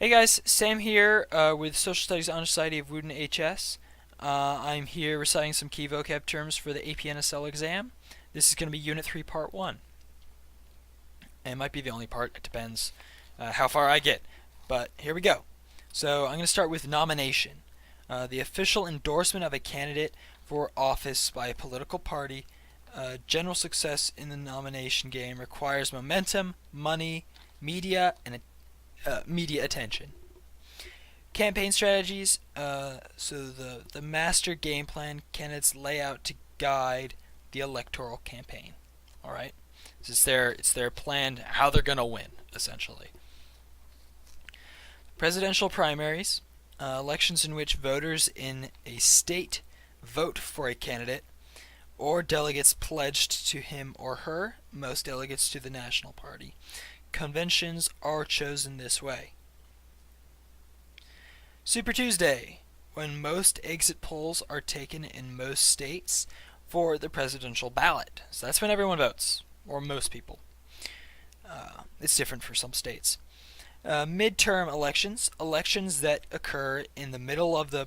Hey guys, Sam here with Social Studies Honor Society of Wooten HS. I'm here reciting some key vocab terms for the AP NSL exam. This is going to be Unit 3, Part 1. And it might be the only part, it depends how far I get. But here we go. So I'm going to start with nomination. The official endorsement of a candidate for office by a political party. General success in the nomination game requires momentum, money, media, and media attention. Campaign strategies, so the master game plan candidates lay out to guide the electoral campaign. Alright? It's their plan, how they're going to win, essentially. Presidential primaries, elections in which voters in a state vote for a candidate or delegates pledged to him or her, most delegates to the national party. Conventions are chosen this way. Super Tuesday, when most exit polls are taken in most states for the presidential ballot. So that's when everyone votes, or most people. It's different for some states. Midterm elections, elections that occur in the middle of the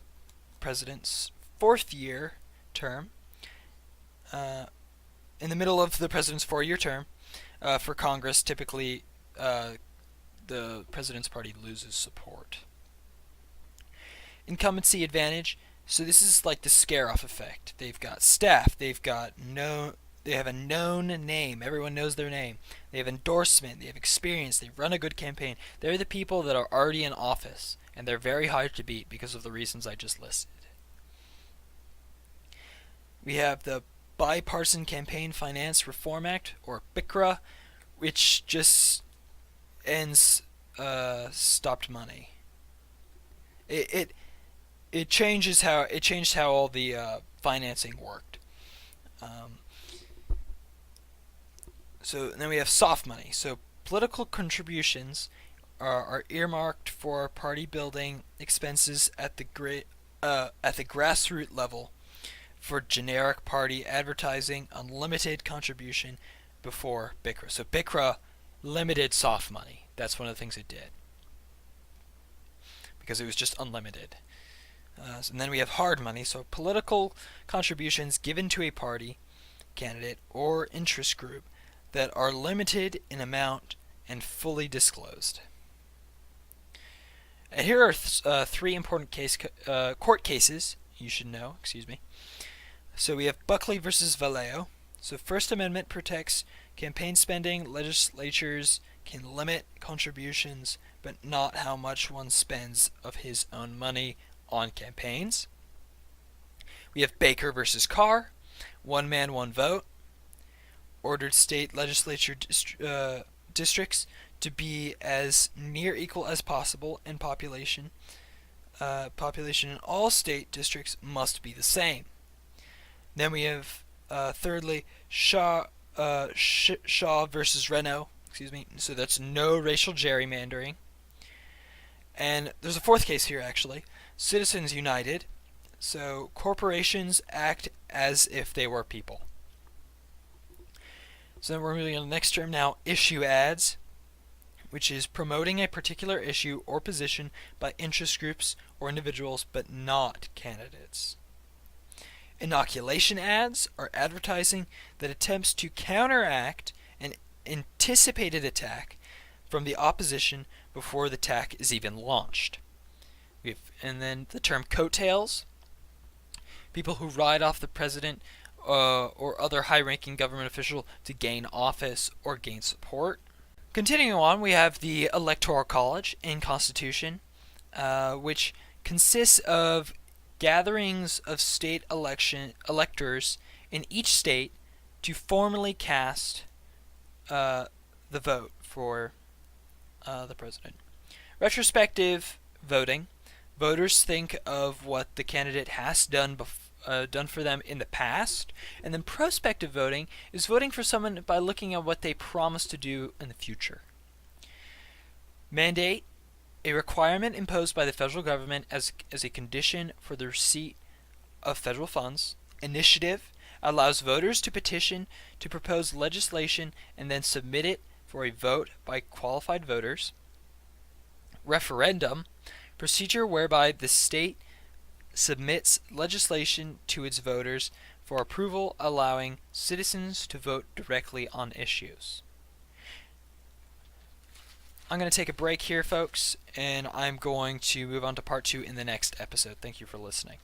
president's fourth-year term. In the middle of the president's four-year term, for Congress, typically the president's party loses support. Incumbency advantage. So this is like the scare-off effect. They've got staff. They have a known name. Everyone knows their name. They have endorsement. They have experience. They run a good campaign. They're the people that are already in office, and they're very hard to beat because of the reasons I just listed. We have the Bipartisan Campaign Finance Reform Act, or BICRA, which just ends stopped money. It changed how all the financing worked. So then we have soft money. So political contributions are earmarked for party building expenses at the grassroots level for generic party advertising, unlimited contribution before BICRA. So BICRA limited soft money. That's one of the things it did, because it was just unlimited. And then we have hard money, so political contributions given to a party, candidate, or interest group that are limited in amount and fully disclosed. And here are three important court cases you should know. So we have Buckley versus Vallejo. So First Amendment protects campaign spending. Legislatures can limit contributions, but not how much one spends of his own money on campaigns. We have Baker versus Carr. One man, one vote. Ordered state legislature districts to be as near equal as possible in population. Population in all state districts must be the same. Then we have, thirdly, Shaw versus Renault. So that's no racial gerrymandering. And there's a fourth case here, actually. Citizens United. So corporations act as if they were people. So then we're moving on to the next term now, issue ads, which is promoting a particular issue or position by interest groups or individuals, but not candidates. Inoculation ads are advertising that attempts to counteract an anticipated attack from the opposition before the attack is even launched. And then the term coattails, people who ride off the president or other high-ranking government official to gain office or gain support. Continuing on, we have the Electoral College in Constitution, which consists of gatherings of state electors in each state to formally cast the vote for the president. Retrospective voting. Voters think of what the candidate has done for them in the past, and then prospective voting is voting for someone by looking at what they promise to do in the future. Mandate, a requirement imposed by the federal government as a condition for the receipt of federal funds. Initiative allows voters to petition to propose legislation and then submit it for a vote by qualified voters. Referendum, procedure whereby the state submits legislation to its voters for approval, allowing citizens to vote directly on issues. I'm going to take a break here, folks, and I'm going to move on to part 2 in the next episode. Thank you for listening.